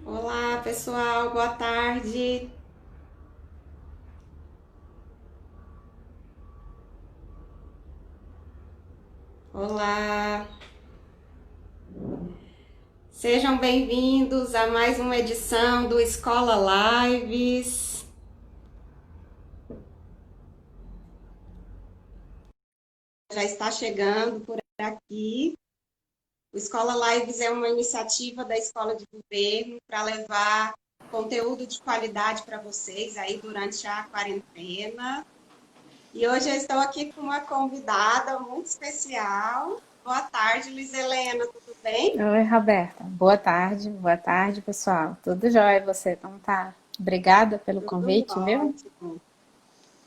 Olá, pessoal, boa tarde. Olá, sejam bem-vindos a mais uma edição do Escola Lives. Já está chegando por aqui. O Escola Lives é uma iniciativa da Escola de Governo para levar conteúdo de qualidade para vocês aí durante a quarentena. E hoje eu estou aqui com uma convidada muito especial. Boa tarde, Luiz Helena, tudo bem? Oi, Roberta. Boa tarde, pessoal. Tudo jóia, e você? Como tá? Obrigada pelo Tudo convite, viu? ótimo.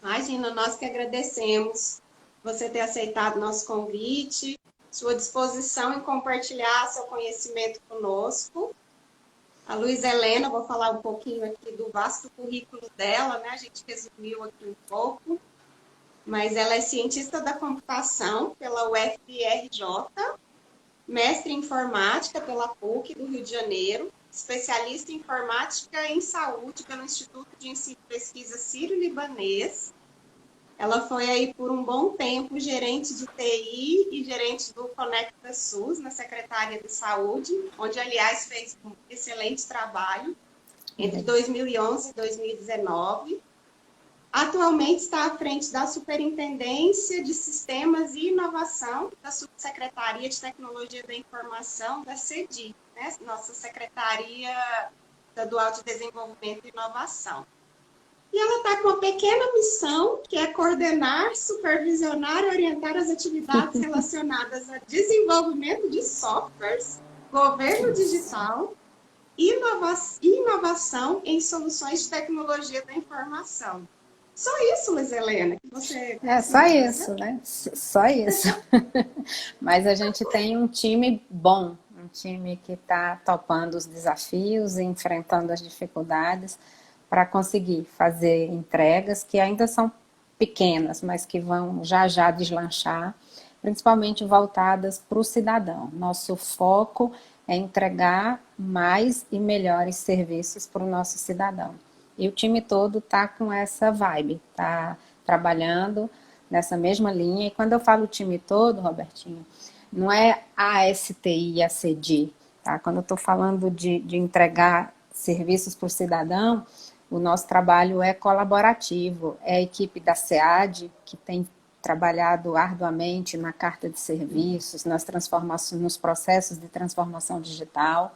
Imagina, nós que agradecemos você ter aceitado nosso convite, sua disposição em compartilhar seu conhecimento conosco. A Luiz Helena, vou falar um pouquinho aqui do vasto currículo dela, né? A gente resumiu aqui um pouco, mas ela é cientista da computação pela UFRJ, mestre em informática pela PUC do Rio de Janeiro, especialista em informática em saúde pelo Instituto de Ensino e Pesquisa Sírio-Libanês. Ela foi aí por um bom tempo gerente de TI e gerente do Conecta SUS na Secretaria de Saúde, onde, aliás, fez um excelente trabalho entre 2011 e 2019. Atualmente está à frente da Superintendência de Sistemas e Inovação da Subsecretaria de Tecnologia da Informação da CEDI, né? Nossa Secretaria Estadual de Desenvolvimento e Inovação. E ela está com uma pequena missão, que é coordenar, supervisionar e orientar as atividades relacionadas a desenvolvimento de softwares, governo Isso. digital e inovação em soluções de tecnologia da informação. Só isso, Luiz Helena, que você É só precisa fazer? isso, né? Só isso. Mas a gente tem um time bom, um time que está topando os desafios e enfrentando as dificuldades para conseguir fazer entregas que ainda são pequenas, mas que vão já já deslanchar, principalmente voltadas para o cidadão. Nosso foco é entregar mais e melhores serviços para o nosso cidadão. E o time todo está com essa vibe, está trabalhando nessa mesma linha. E quando eu falo time todo, Robertinho, não é a STI e a CDI, tá? Quando eu estou falando de entregar serviços para o cidadão, o nosso trabalho é colaborativo, é a equipe da SEAD, que tem trabalhado arduamente na carta de serviços, nas transformações, nos processos de transformação digital,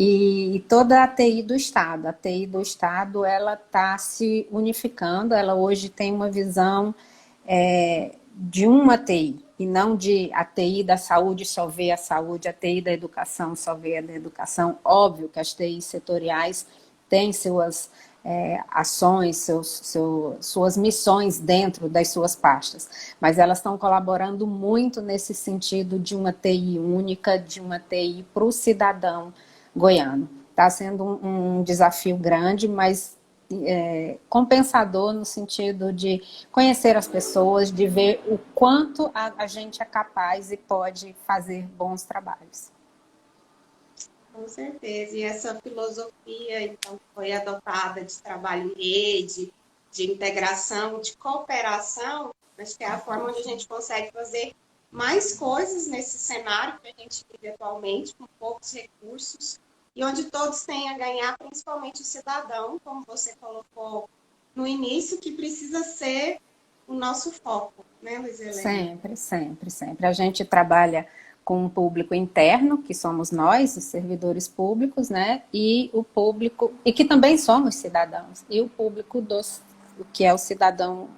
e toda a TI do Estado. A TI do Estado, ela está se unificando, ela hoje tem uma visão de uma TI, e não de a TI da saúde só vê a saúde, a TI da educação só vê a da educação. Óbvio que as TIs setoriais têm suas ações, suas missões dentro das suas pastas, mas elas estão colaborando muito nesse sentido de uma TI única, de uma TI para o cidadão goiano. Está sendo um desafio grande, mas compensador no sentido de conhecer as pessoas, de ver o quanto a gente é capaz e pode fazer bons trabalhos. Com certeza. E essa filosofia, então, foi adotada de trabalho em rede, de integração, de cooperação, acho que é a forma onde a gente consegue fazer mais coisas nesse cenário que a gente vive atualmente, com poucos recursos, e onde todos têm a ganhar, principalmente o cidadão, como você colocou no início, que precisa ser o nosso foco, né, Luiz Helena? Sempre, sempre, sempre. A gente trabalha com um público interno, que somos nós, os servidores públicos, né? E o público, e que também somos cidadãos, e o público que é o cidadão.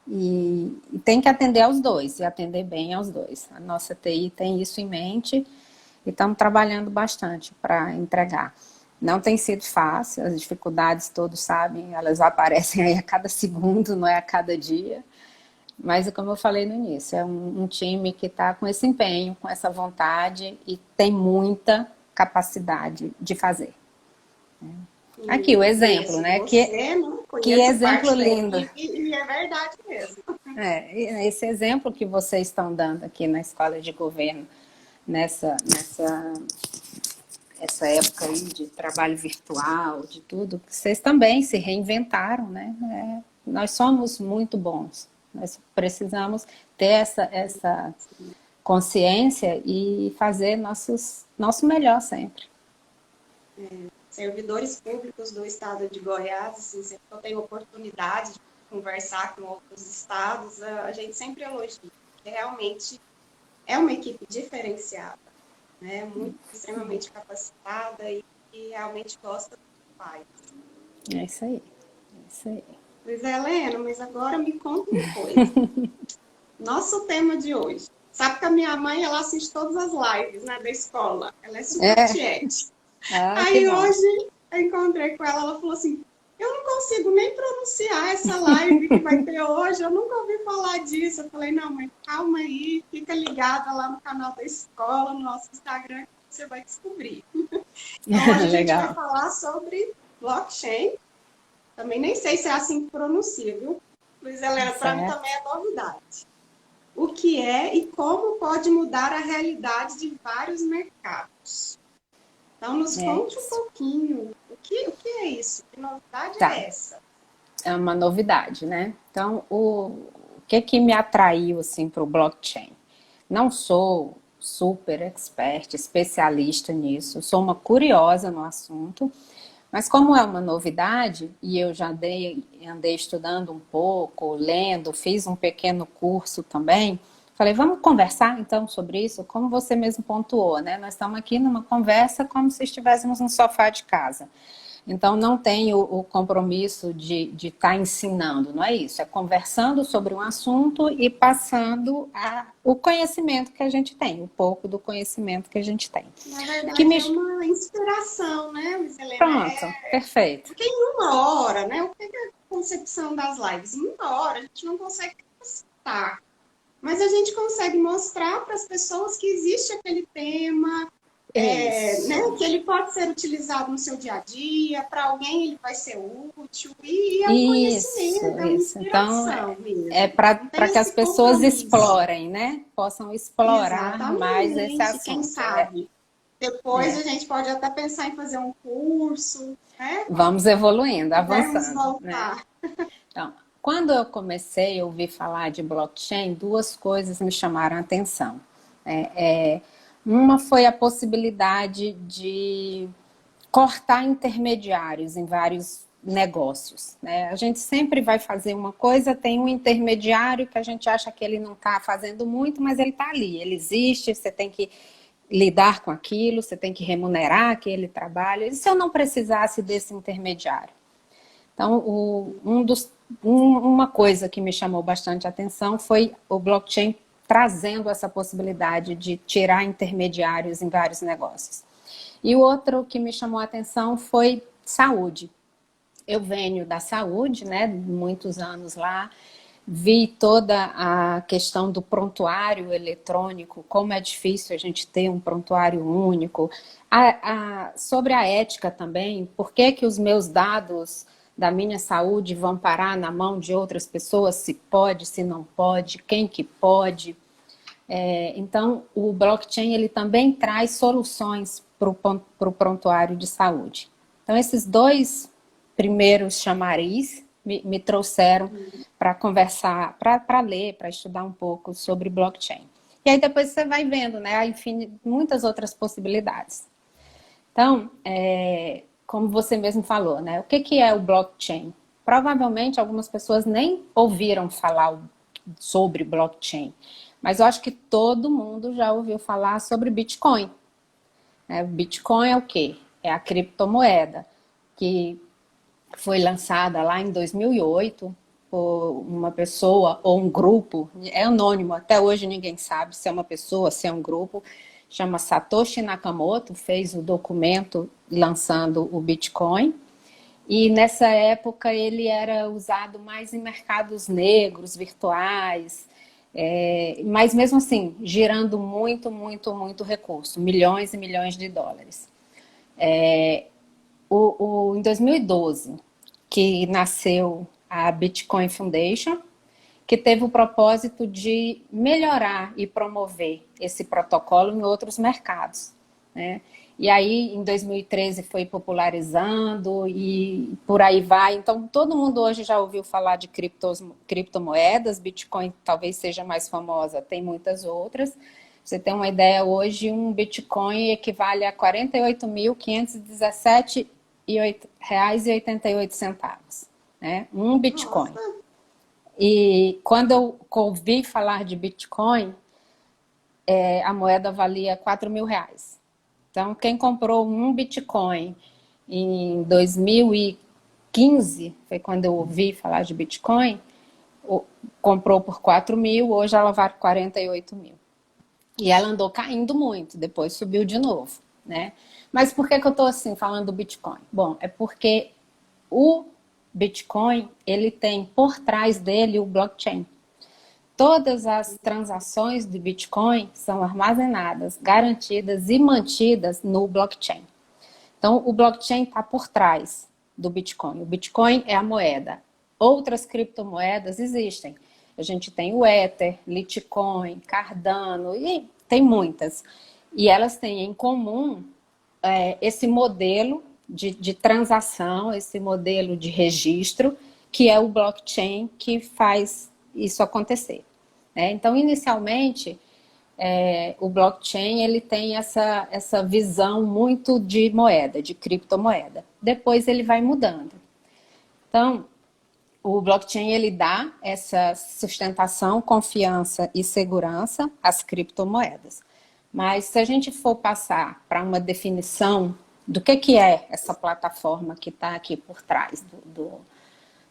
E tem que atender aos dois, e atender bem aos dois. A nossa TI tem isso em mente e estamos trabalhando bastante para entregar. Não tem sido fácil, as dificuldades todos sabem, elas aparecem aí a cada segundo, não é a cada dia. Mas, como eu falei no início, é um time que está com esse empenho, com essa vontade e tem muita capacidade de fazer. Aqui o exemplo, Conheço né? você, não Que conheço exemplo parte da lindo. equipe e é verdade mesmo. Esse exemplo que vocês estão dando aqui na escola de governo, nessa essa época aí de trabalho virtual, de tudo, vocês também se reinventaram, né? Nós somos muito bons. Nós precisamos ter essa consciência e fazer nosso melhor sempre. Servidores públicos do estado de Goiás, assim, sempre que eu tenho oportunidade de conversar com outros estados, a gente sempre elogia. Realmente é uma equipe diferenciada, né? Muito extremamente capacitada e realmente gosta do que faz. É isso aí. É isso aí. Luiz Helena, mas agora me conta uma coisa. Nosso tema de hoje. Sabe que a minha mãe, ela assiste todas as lives, né, da escola. Ela é super tiete. Aí hoje eu encontrei com ela, ela falou assim, eu não consigo nem pronunciar essa live que vai ter hoje, eu nunca ouvi falar disso. Eu falei, não, mãe, calma aí, fica ligada lá no canal da escola, no nosso Instagram, que você vai descobrir. Então hoje a gente vai falar sobre blockchain. Também nem sei se é assim que pronuncia, viu? Luiz Helena, para mim também é novidade. O que é e como pode mudar a realidade de vários mercados. Então, nos conte um pouquinho. O que é isso? Que novidade é essa? É uma novidade, né? Então, o que me atraiu assim, para o blockchain? Não sou super expert, especialista nisso. Sou uma curiosa no assunto. Mas como é uma novidade, e eu já andei estudando um pouco, lendo, fiz um pequeno curso também, falei, vamos conversar então sobre isso? Como você mesmo pontuou, né? Nós estamos aqui numa conversa como se estivéssemos no sofá de casa. Então, não tem o compromisso de estar ensinando, não é isso. É conversando sobre um assunto e passando o conhecimento que a gente tem, um pouco do conhecimento que a gente tem. Na verdade, é uma inspiração, né, Luiz Helena? Pronto, perfeito. Porque em uma hora, né, o que é a concepção das lives? Em uma hora, a gente não consegue capacitar, mas a gente consegue mostrar para as pessoas que existe aquele tema, né, que ele pode ser utilizado no seu dia a dia, para alguém ele vai ser útil, e é um conhecimento, é uma inspiração então, mesmo. é para que as pessoas explorem, né? Possam explorar Exatamente. mais esse assunto. Quem sabe? Depois a gente pode até pensar em fazer um curso, né? Vamos evoluindo, avançando. Vamos voltar. Né? Então, quando eu comecei a ouvir falar de blockchain, duas coisas me chamaram a atenção. Uma foi a possibilidade de cortar intermediários em vários negócios. Né? A gente sempre vai fazer uma coisa, tem um intermediário que a gente acha que ele não está fazendo muito, mas ele está ali, ele existe, você tem que lidar com aquilo, você tem que remunerar aquele trabalho. E se eu não precisasse desse intermediário? Então, uma coisa que me chamou bastante atenção foi o blockchain trazendo essa possibilidade de tirar intermediários em vários negócios. E o outro que me chamou a atenção foi saúde. Eu venho da saúde, né, muitos anos lá, vi toda a questão do prontuário eletrônico, como é difícil a gente ter um prontuário único, sobre a ética também, por que os meus dados da minha saúde vão parar na mão de outras pessoas, se pode, se não pode, quem que pode. Então, o blockchain ele também traz soluções para o prontuário de saúde. Então, esses dois primeiros chamariz me trouxeram para conversar, para ler, para estudar um pouco sobre blockchain. E aí depois você vai vendo, né, enfim, muitas outras possibilidades. Então, como você mesmo falou, né, o que é o blockchain? Provavelmente algumas pessoas nem ouviram falar sobre blockchain, mas eu acho que todo mundo já ouviu falar sobre Bitcoin. O Bitcoin é o quê? É a criptomoeda que foi lançada lá em 2008 por uma pessoa ou um grupo, é anônimo, até hoje ninguém sabe se é uma pessoa, se é um grupo, chama Satoshi Nakamoto, fez o documento lançando o Bitcoin, e nessa época ele era usado mais em mercados negros, virtuais, mas mesmo assim, girando muito, muito, muito recurso, milhões e milhões de dólares. Em 2012, que nasceu a Bitcoin Foundation, que teve o propósito de melhorar e promover esse protocolo em outros mercados, né? E aí, em 2013, foi popularizando e por aí vai. Então, todo mundo hoje já ouviu falar de criptomoedas. Bitcoin talvez seja mais famosa, tem muitas outras. Você tem uma ideia, hoje um Bitcoin equivale a R$ 48.517,88, né? Um Bitcoin. Nossa. E quando eu ouvi falar de Bitcoin, a moeda valia R$ 4.000. Então, quem comprou um Bitcoin em 2015, foi quando eu ouvi falar de Bitcoin, comprou por 4.000, hoje ela vale 48.000. E ela andou caindo muito, depois subiu de novo, né? Mas por que eu estou assim falando do Bitcoin? Bom, é porque o Bitcoin, ele tem por trás dele o blockchain. Todas as transações do Bitcoin são armazenadas, garantidas e mantidas no blockchain. Então, o blockchain está por trás do Bitcoin. O Bitcoin é a moeda. Outras criptomoedas existem. A gente tem o Ether, Litecoin, Cardano, e tem muitas. E elas têm em comum esse modelo de transação, esse modelo de registro, que é o blockchain que faz isso acontecer. Então, inicialmente, o blockchain ele tem essa visão muito de moeda, de criptomoeda. Depois ele vai mudando. Então, o blockchain ele dá essa sustentação, confiança e segurança às criptomoedas. Mas se a gente for passar para uma definição do que é essa plataforma que está aqui por trás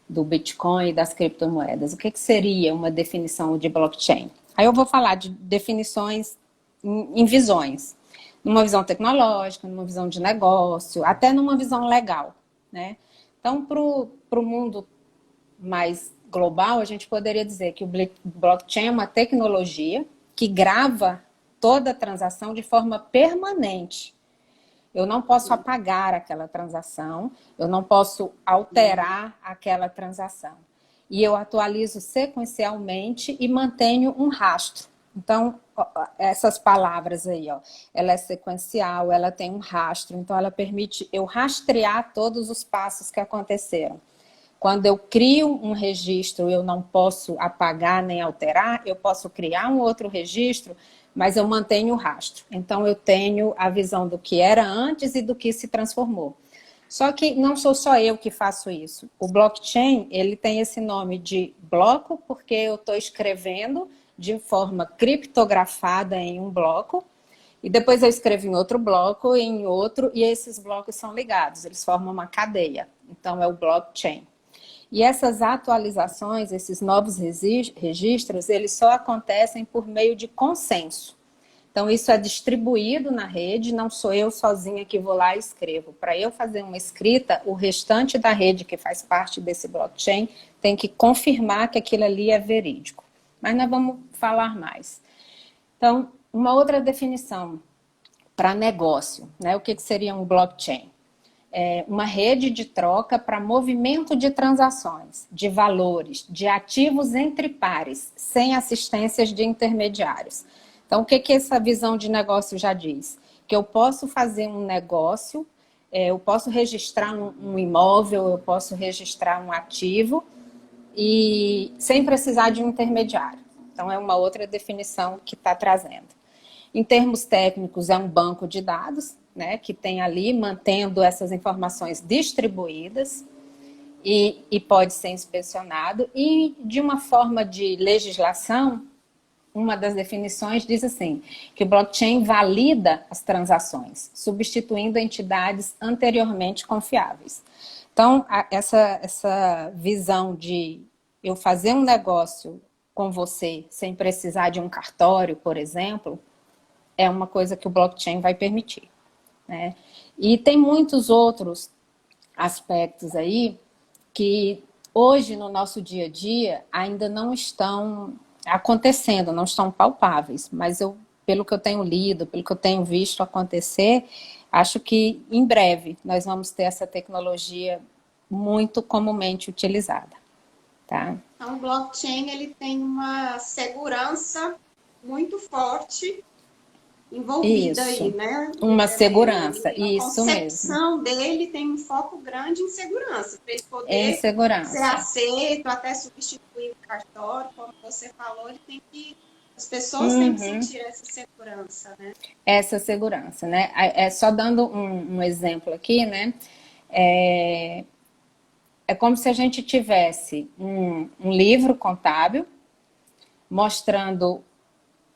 do Bitcoin e das criptomoedas, o que seria uma definição de blockchain? Aí eu vou falar de definições em visões. Numa visão tecnológica, numa visão de negócio, até numa visão legal, né? Então, para o mundo mais global, a gente poderia dizer que o blockchain é uma tecnologia que grava toda a transação de forma permanente. Eu não posso apagar aquela transação, eu não posso alterar aquela transação. E eu atualizo sequencialmente e mantenho um rastro. Então, essas palavras aí, ó, ela é sequencial, ela tem um rastro, então ela permite eu rastrear todos os passos que aconteceram. Quando eu crio um registro, eu não posso apagar nem alterar, eu posso criar um outro registro, mas eu mantenho o rastro. Então, eu tenho a visão do que era antes e do que se transformou. Só que não sou só eu que faço isso. O blockchain, ele tem esse nome de bloco, porque eu estou escrevendo de forma criptografada em um bloco, e depois eu escrevo em outro bloco, em outro, e esses blocos são ligados, eles formam uma cadeia. Então, é o blockchain. E essas atualizações, esses novos registros, eles só acontecem por meio de consenso. Então, isso é distribuído na rede, não sou eu sozinha que vou lá e escrevo. Para eu fazer uma escrita, o restante da rede que faz parte desse blockchain tem que confirmar que aquilo ali é verídico. Mas nós vamos falar mais. Então, uma outra definição para negócio, né? O que seria um blockchain? Uma rede de troca para movimento de transações, de valores, de ativos entre pares, sem assistências de intermediários. Então, o que essa visão de negócio já diz? Que eu posso fazer um negócio, eu posso registrar um imóvel, eu posso registrar um ativo, e sem precisar de um intermediário. Então, é uma outra definição que está trazendo. Em termos técnicos, é um banco de dados, né, que tem ali, mantendo essas informações distribuídas e pode ser inspecionado. E de uma forma de legislação, uma das definições diz assim, que o blockchain valida as transações, substituindo entidades anteriormente confiáveis. Então, essa visão de eu fazer um negócio com você sem precisar de um cartório, por exemplo, é uma coisa que o blockchain vai permitir, né? E tem muitos outros aspectos aí que hoje no nosso dia a dia ainda não estão acontecendo, não estão palpáveis, mas pelo que eu tenho lido, pelo que eu tenho visto acontecer, acho que em breve nós vamos ter essa tecnologia muito comumente utilizada. tá? Então, o blockchain ele tem uma segurança muito forte envolvida aí, Isso, né, uma Helena? segurança, E a isso mesmo, concepção dele tem um foco grande em segurança, para ele em poder ser segurança. aceito, até substituir o cartório, como você falou, ele tem que, as pessoas têm que Uhum. sentir essa segurança, né? Essa segurança, né? É só dando um exemplo aqui, né? É, é como se a gente tivesse um livro contábil mostrando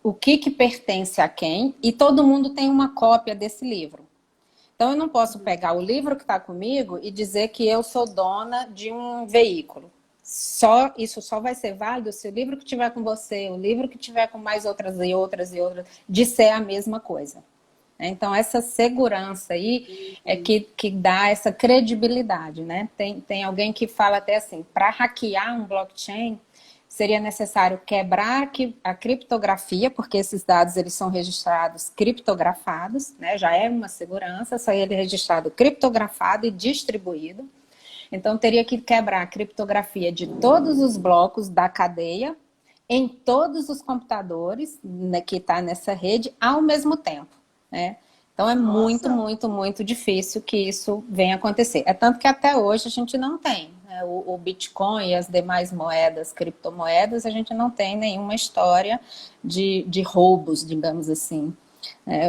o que pertence a quem e todo mundo tem uma cópia desse livro. Então eu não posso pegar o livro que está comigo e dizer que eu sou dona de um veículo. Isso só vai ser válido se o livro que tiver com você, o livro que tiver com mais outras e outras e outras, disser a mesma coisa. Então, essa segurança aí é que dá essa credibilidade, né? Tem alguém que fala até assim, para hackear um blockchain, seria necessário quebrar a criptografia, porque esses dados eles são registrados criptografados, né? Já é uma segurança, só ele é registrado criptografado e distribuído. Então, teria que quebrar a criptografia de todos os blocos da cadeia em todos os computadores, né, que está nessa rede ao mesmo tempo, né? Então é muito, Nossa, muito, muito difícil que isso venha acontecer. É tanto que até hoje a gente não tem, né? O Bitcoin e as demais moedas, criptomoedas, a gente não tem nenhuma história de roubos, digamos assim.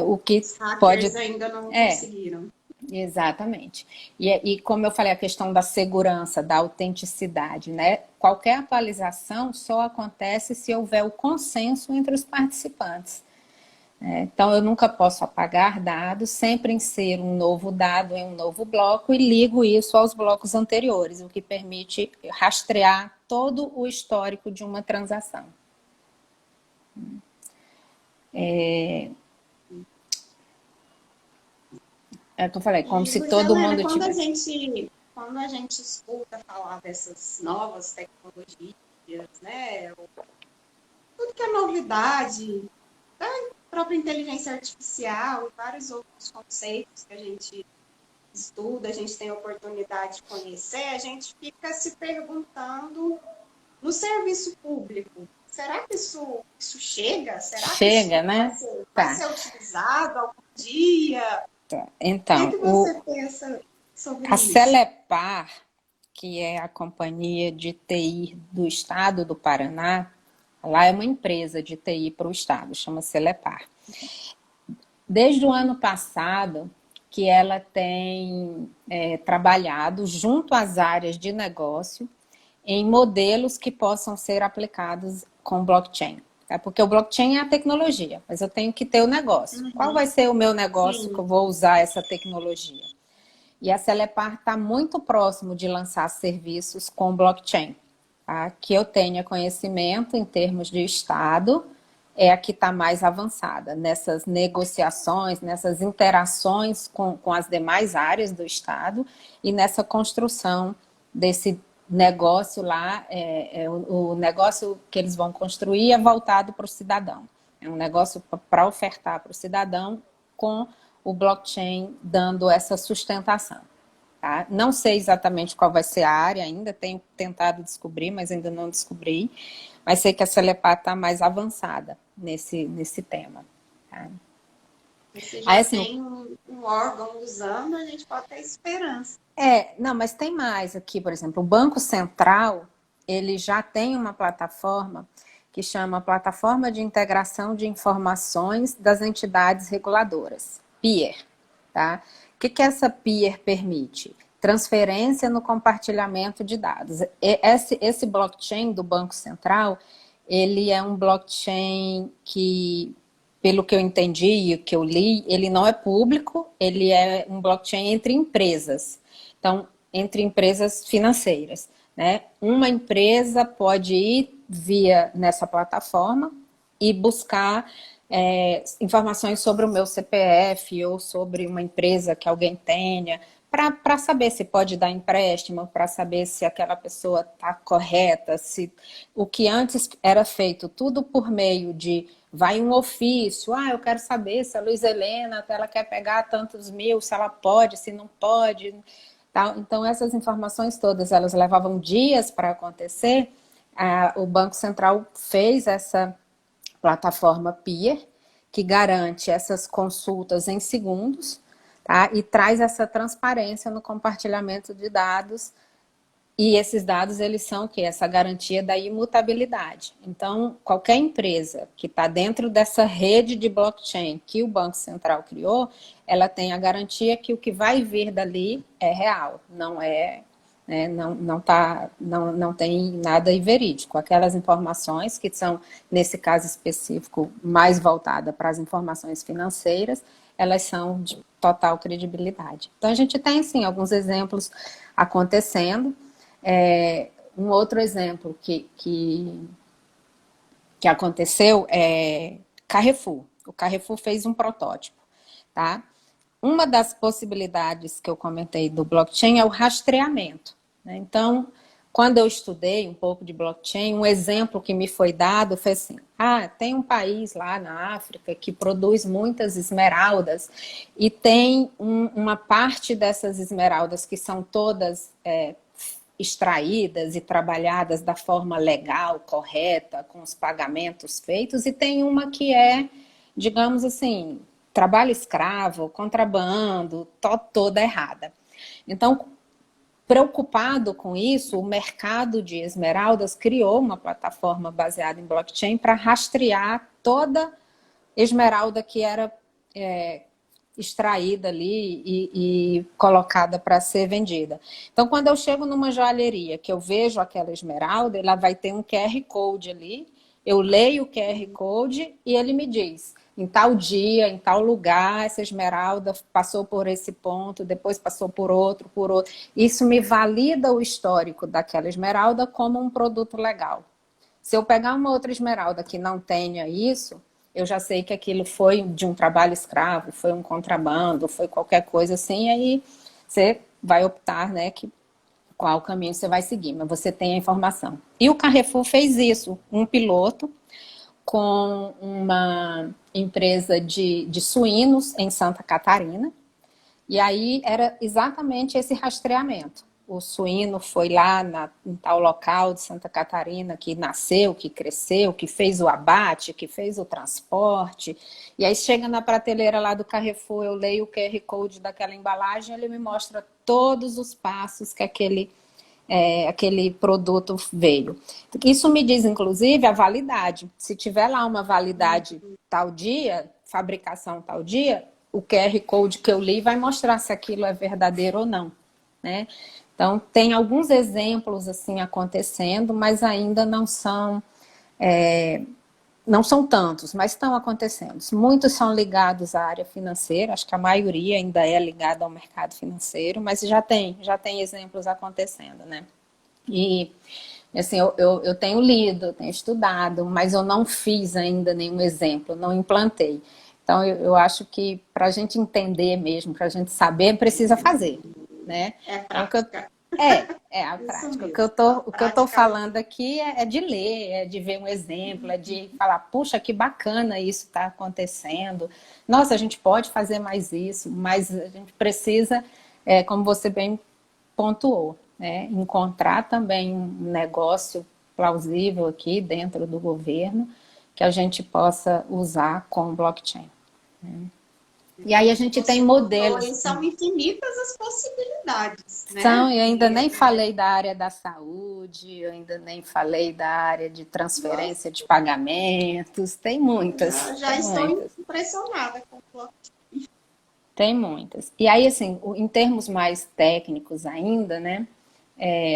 O que os hackers pode... ainda não É, conseguiram. exatamente. E como eu falei, a questão da segurança, da autenticidade, né? Qualquer atualização só acontece se houver o consenso entre os participantes. Então, eu nunca posso apagar dados, sempre inserir um novo dado em um novo bloco e ligo isso aos blocos anteriores, o que permite rastrear todo o histórico de uma transação. É o que eu falei, como E, se Luiz todo Helena, mundo tivesse. quando a gente escuta falar dessas novas tecnologias, né, tudo que é novidade, a própria inteligência artificial e vários outros conceitos que a gente estuda, a gente tem a oportunidade de conhecer, a gente fica se perguntando no serviço público, será que isso chega? Será que isso Chega, né? vai Tá. ser utilizado algum dia? Tá. O que é Então, que você pensa sobre a isso? Celepar, que é a companhia de TI do estado do Paraná, lá é uma empresa de TI para o estado, chama Celepar. Desde o ano passado, que ela tem trabalhado junto às áreas de negócio em modelos que possam ser aplicados com blockchain. Tá? Porque o blockchain é a tecnologia, mas eu tenho que ter o negócio. Qual vai ser o meu negócio que Sim. eu vou usar essa tecnologia? E a Celepar está muito próximo de lançar serviços com blockchain. Tá? Que eu tenha conhecimento em termos de Estado, é a que está mais avançada nessas negociações, nessas interações com as demais áreas do Estado e nessa construção desse negócio lá. O negócio que eles vão construir é voltado para o cidadão. É um negócio para ofertar para o cidadão com o blockchain dando essa sustentação. Tá? Não sei exatamente qual vai ser a área ainda, tenho tentado descobrir, mas ainda não descobri. Mas sei que a Celepar está mais avançada nesse tema. Tá? Você Aí, já assim, tem um órgão usando, a gente pode ter esperança. não, mas tem mais aqui, por exemplo, o Banco Central, ele já tem uma plataforma que chama Plataforma de Integração de Informações das Entidades Reguladoras, PIER, tá? O que essa PIER permite? Transferência no compartilhamento de dados. Esse blockchain do Banco Central, ele é um blockchain que, pelo que eu entendi e o que eu li, ele não é público, ele é um blockchain entre empresas. Então, entre empresas financeiras, né? Uma empresa pode ir via nessa plataforma e buscar informações sobre o meu CPF ou sobre uma empresa que alguém tenha, para saber se pode dar empréstimo, para saber se aquela pessoa está correta, se o que antes era feito tudo por meio de vai um ofício, eu quero saber se a Luiz Helena ela quer pegar tantos mil, se ela pode, se não pode. Tá? Então essas informações todas elas levavam dias para acontecer. O Banco Central fez essa plataforma Peer, que garante essas consultas em segundos, tá? E traz essa transparência no compartilhamento de dados. E esses dados, eles são o quê? Essa garantia da imutabilidade. Então, qualquer empresa que está dentro dessa rede de blockchain que o Banco Central criou, ela tem a garantia que o que vai vir dali é real, não é, né, não tem nada verídico. Aquelas informações que são, nesse caso específico, mais voltadas para as informações financeiras, elas são de total credibilidade. Então, a gente tem, sim, alguns exemplos acontecendo. Um outro exemplo que aconteceu é Carrefour. O Carrefour fez um protótipo, tá? Uma das possibilidades que eu comentei do blockchain é o rastreamento, né? Então, quando eu estudei um pouco de blockchain, um exemplo que me foi dado foi assim: tem um país lá na África que produz muitas esmeraldas e tem uma parte dessas esmeraldas que são todas extraídas e trabalhadas da forma legal, correta, com os pagamentos feitos, e tem uma que é, digamos assim, trabalho escravo, contrabando, toda errada. Então, preocupado com isso, o mercado de esmeraldas criou uma plataforma baseada em blockchain para rastrear toda esmeralda que era extraída ali e colocada para ser vendida. Então, quando eu chego numa joalheria, que eu vejo aquela esmeralda, ela vai ter um QR Code ali, eu leio o QR Code e ele me diz: em tal dia, em tal lugar, essa esmeralda passou por esse ponto, depois passou por outro, por outro. Isso me valida o histórico daquela esmeralda como um produto legal. Se eu pegar uma outra esmeralda que não tenha isso, eu já sei que aquilo foi de um trabalho escravo, foi um contrabando, foi qualquer coisa assim, aí você vai optar, né, qual caminho você vai seguir, mas você tem a informação. E o Carrefour fez isso, um piloto com uma empresa de suínos em Santa Catarina, e aí era exatamente esse rastreamento. O suíno foi lá em tal local de Santa Catarina, que nasceu, que cresceu, que fez o abate, que fez o transporte. E aí chega na prateleira lá do Carrefour, eu leio o QR Code daquela embalagem, ele me mostra todos os passos que aquele produto veio. Isso me diz, inclusive, a validade. Se tiver lá uma validade tal dia, fabricação tal dia, o QR Code que eu li vai mostrar se aquilo é verdadeiro ou não, né? Então, tem alguns exemplos assim acontecendo, mas ainda não são tantos, mas estão acontecendo. Muitos são ligados à área financeira, acho que a maioria ainda é ligada ao mercado financeiro, mas já tem exemplos acontecendo, né? E, assim, eu tenho lido, eu tenho estudado, mas eu não fiz ainda nenhum exemplo, não implantei. Então, eu acho que para a gente entender mesmo, para a gente saber, precisa fazer, né? É prática. A prática. O que eu tô falando aqui é de ler, é de ver um exemplo, é de falar: puxa, que bacana isso está acontecendo. Nossa, a gente pode fazer mais isso, mas a gente precisa, como você bem pontuou, né, encontrar também um negócio plausível aqui dentro do governo que a gente possa usar com blockchain, né? E aí a gente tem modelos. São infinitas as possibilidades, né? São, eu ainda nem falei da área da saúde, eu ainda nem falei da área de transferência de pagamentos, tem muitas. Já estou impressionada com o blockchain. Tem muitas. E aí, assim, em termos mais técnicos ainda, né?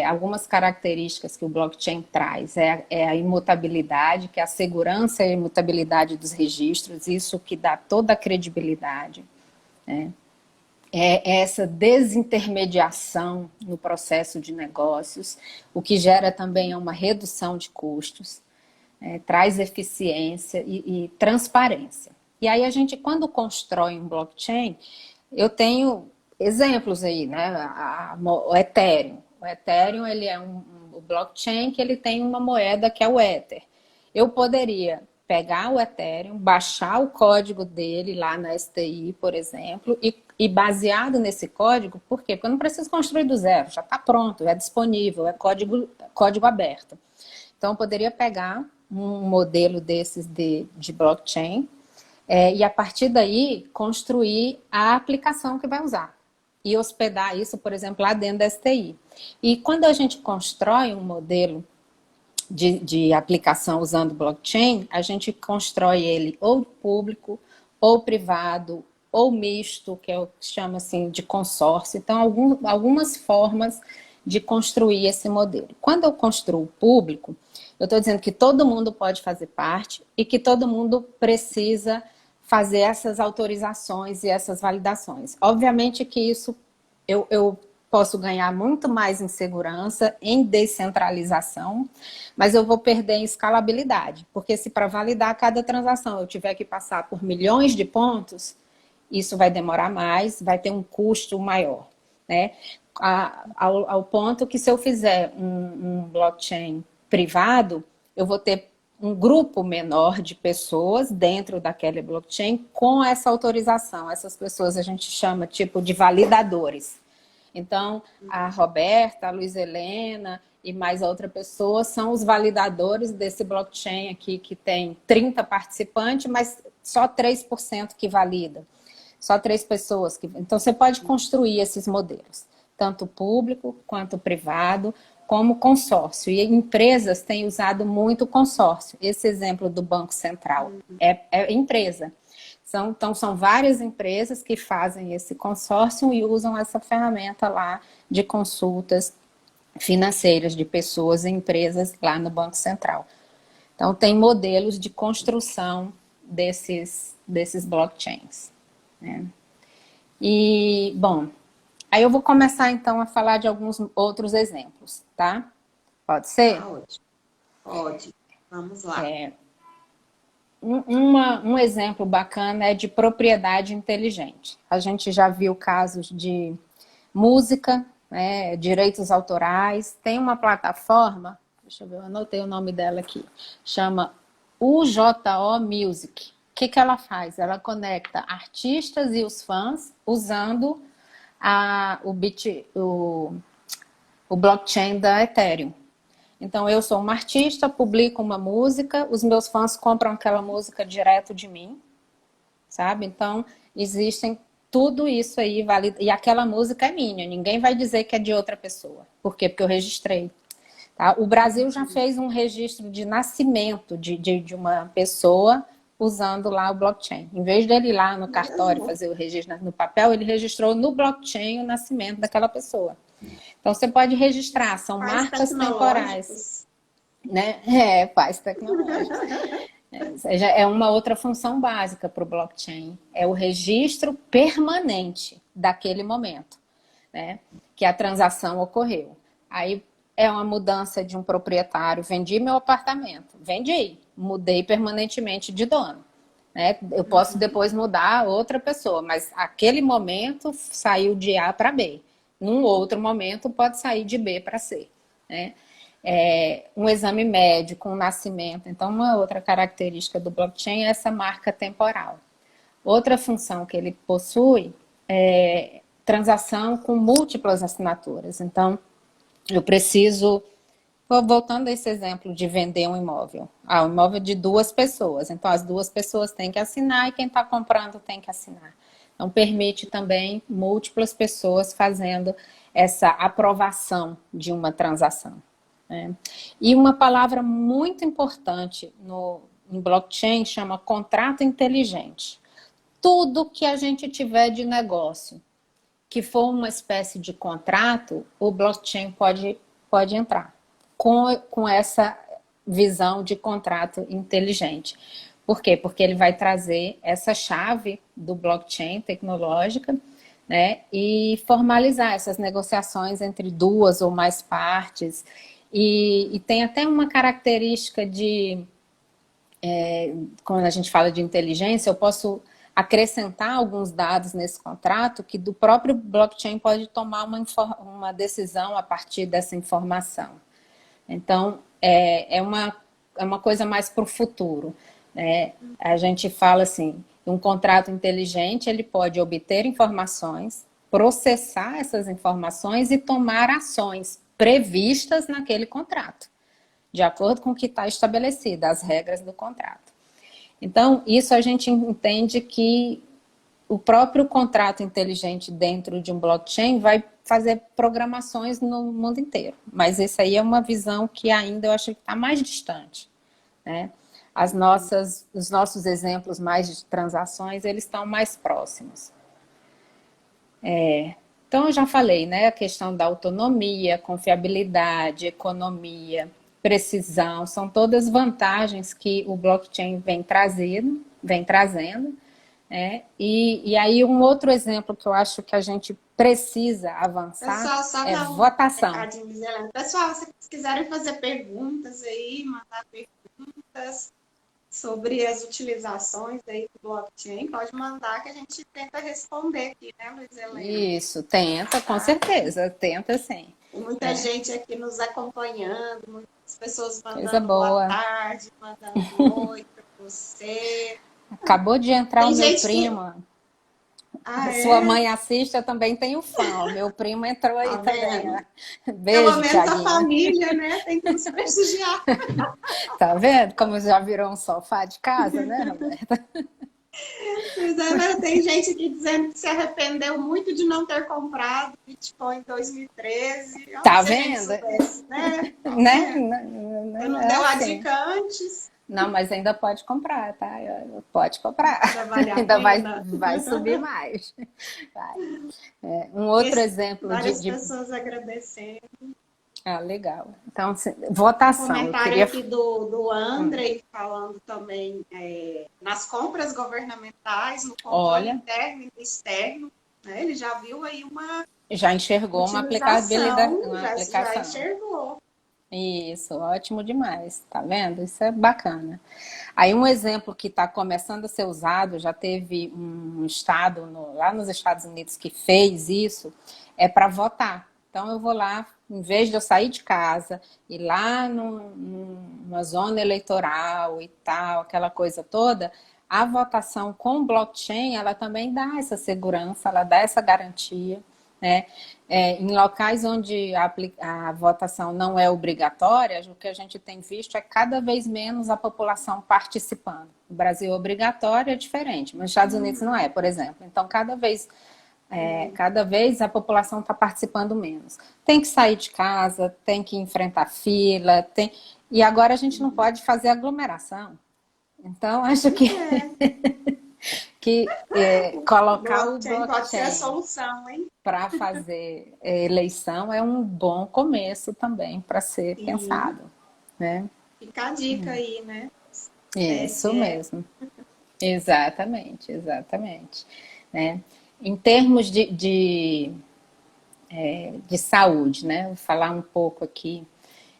Algumas características que o blockchain traz é a imutabilidade, que é a segurança e a imutabilidade dos registros, isso que dá toda a credibilidade, né? É essa desintermediação no processo de negócios, o que gera também uma redução de custos, traz eficiência e transparência. E aí a gente, quando constrói um blockchain, eu tenho exemplos aí, né? O Ethereum. O Ethereum, ele é o blockchain que ele tem uma moeda que é o Ether. Eu poderia pegar o Ethereum, baixar o código dele lá na STI, por exemplo, e baseado nesse código, por quê? Porque eu não preciso construir do zero, já está pronto, é disponível, é código aberto. Então, eu poderia pegar um modelo desses de blockchain e, a partir daí, construir a aplicação que vai usar. E hospedar isso, por exemplo, lá dentro da STI. E quando a gente constrói um modelo de aplicação usando blockchain, a gente constrói ele ou público, ou privado, ou misto, que é o que chama assim de consórcio. Então, algumas formas de construir esse modelo. Quando eu construo público, eu estou dizendo que todo mundo pode fazer parte e que todo mundo precisa fazer essas autorizações e essas validações. Obviamente que isso eu posso ganhar muito mais em segurança, em descentralização, mas eu vou perder em escalabilidade, porque se para validar cada transação eu tiver que passar por milhões de pontos, isso vai demorar mais, vai ter um custo maior, né? Ao ponto que se eu fizer um blockchain privado, eu vou ter um grupo menor de pessoas dentro daquela blockchain com essa autorização. Essas pessoas a gente chama tipo de validadores. Então, a Roberta, a Luiz Helena e mais outra pessoa são os validadores desse blockchain aqui, que tem 30 participantes, mas só 3% que valida. Só 3 pessoas. Então, você pode construir esses modelos, tanto público quanto privado, como consórcio. E empresas têm usado muito consórcio. Esse exemplo do Banco Central é empresa. Então, são várias empresas que fazem esse consórcio e usam essa ferramenta lá de consultas financeiras de pessoas e empresas lá no Banco Central. Então, tem modelos de construção desses blockchains, né? E, bom, aí eu vou começar então a falar de alguns outros exemplos, tá? Pode ser? Ah, ótimo. Pode. Vamos lá. Um exemplo bacana é de propriedade inteligente. A gente já viu casos de música, né, direitos autorais. Tem uma plataforma, deixa eu ver, eu anotei o nome dela aqui, chama UJO Music. O que ela faz? Ela conecta artistas e os fãs usando o blockchain da Ethereum. Então, eu sou uma artista, publico uma música, os meus fãs compram aquela música direto de mim, sabe? Então, existem tudo isso aí, e aquela música é minha, ninguém vai dizer que é de outra pessoa. Por quê? Porque eu registrei. Tá? O Brasil já fez um registro de nascimento de uma pessoa usando lá o blockchain. Em vez dele ir lá no cartório fazer o registro no papel, ele registrou no blockchain o nascimento daquela pessoa. Então, você pode registrar, são marcas temporais. Né? Pais tecnológicos. É uma outra função básica para o blockchain. É o registro permanente daquele momento, né? Que a transação ocorreu. Aí é uma mudança de um proprietário. Vendi meu apartamento. Vendi. Mudei permanentemente de dono. Né? Eu posso depois mudar a outra pessoa, mas aquele momento saiu de A para B. Num outro momento pode sair de B para C, né? Um exame médico, um nascimento. Então, uma outra característica do blockchain é essa marca temporal. Outra função que ele possui é transação com múltiplas assinaturas. Então, eu preciso, voltando a esse exemplo de vender um imóvel. Um imóvel de 2 pessoas. Então, as 2 pessoas têm que assinar e quem está comprando tem que assinar. Então, permite também múltiplas pessoas fazendo essa aprovação de uma transação, né? E uma palavra muito importante em blockchain chama contrato inteligente. Tudo que a gente tiver de negócio, que for uma espécie de contrato, o blockchain pode entrar com essa visão de contrato inteligente. Por quê? Porque ele vai trazer essa chave do blockchain tecnológica, né, e formalizar essas negociações entre 2 ou mais partes. E tem até uma característica quando a gente fala de inteligência, eu posso acrescentar alguns dados nesse contrato que do próprio blockchain pode tomar uma decisão a partir dessa informação. Então, é uma coisa mais para o futuro. A gente fala assim, um contrato inteligente, ele pode obter informações, processar essas informações e tomar ações previstas naquele contrato. de acordo com o que está estabelecido, as regras do contrato. Então, isso a gente entende que o próprio contrato inteligente dentro de um blockchain vai fazer programações no mundo inteiro. Mas essa aí é uma visão que ainda eu acho que está mais distante, né? Os nossos exemplos mais de transações, eles estão mais próximos. Então, eu já falei, né? A questão da autonomia, confiabilidade, economia, precisão, são todas vantagens que o blockchain vem trazendo, né? E aí, um outro exemplo que eu acho que a gente precisa avançar Pessoal, só é dar um votação. recadinho, Helena. Pessoal, se vocês quiserem fazer perguntas aí, mandar perguntas sobre as utilizações aí do blockchain, pode mandar que a gente tenta responder aqui, né, Luiz Helena? Isso, tenta, com certeza, tenta sim. Tem muita gente aqui nos acompanhando, muitas pessoas Coisa mandando boa. boa tarde, mandando oi para você. Acabou de entrar Tem o meu gente primo. Ah, Sua é? mãe assiste, eu também tenho fã. O meu primo entrou aí Tá também. vendo? Beijo, Pelo menos a Thiaguinho. família, né, tem que nos prestigiar. Tá vendo como já virou um sofá de casa, né, Roberta? Pois é, mas tem gente aqui dizendo que se arrependeu muito de não ter comprado Bitcoin em 2013. Tá Se a gente vendo? soubesse, né? Tá Né? vendo? Você não deu a assim. dica antes. Não, mas ainda pode comprar, tá? Pode comprar. Ainda vale a Ainda pena. vai subir mais. Vai. Um outro exemplo Várias pessoas agradecendo. Ah, legal. Então, Um votação. Eu comentário queria... aqui do Andrei falando também nas compras governamentais, no controle interno e externo. Né? Ele já viu aí uma Já enxergou uma aplicabilidade, uma já aplicação. enxergou. Isso, ótimo demais, tá vendo? Isso é bacana. Aí um exemplo que está começando a ser usado, já teve um estado lá nos Estados Unidos que fez isso, é para votar. Então eu vou lá, em vez de eu sair de casa, ir lá numa zona eleitoral e tal, aquela coisa toda, a votação com blockchain, ela também dá essa segurança, ela dá essa garantia, né? Em locais onde a votação não é obrigatória, o que a gente tem visto é cada vez menos a população participando. No Brasil, obrigatório é diferente, mas nos Estados Unidos não é, por exemplo. Então, cada vez a população está participando menos. Tem que sair de casa, tem que enfrentar fila, e agora a gente não pode fazer aglomeração. Então, acho que colocar o blockchain pode ser a solução, hein? Para fazer eleição é um bom começo também para ser pensado, né? Fica a dica aí, né? Isso mesmo. Exatamente. Né? Em termos de saúde, né? Vou falar um pouco aqui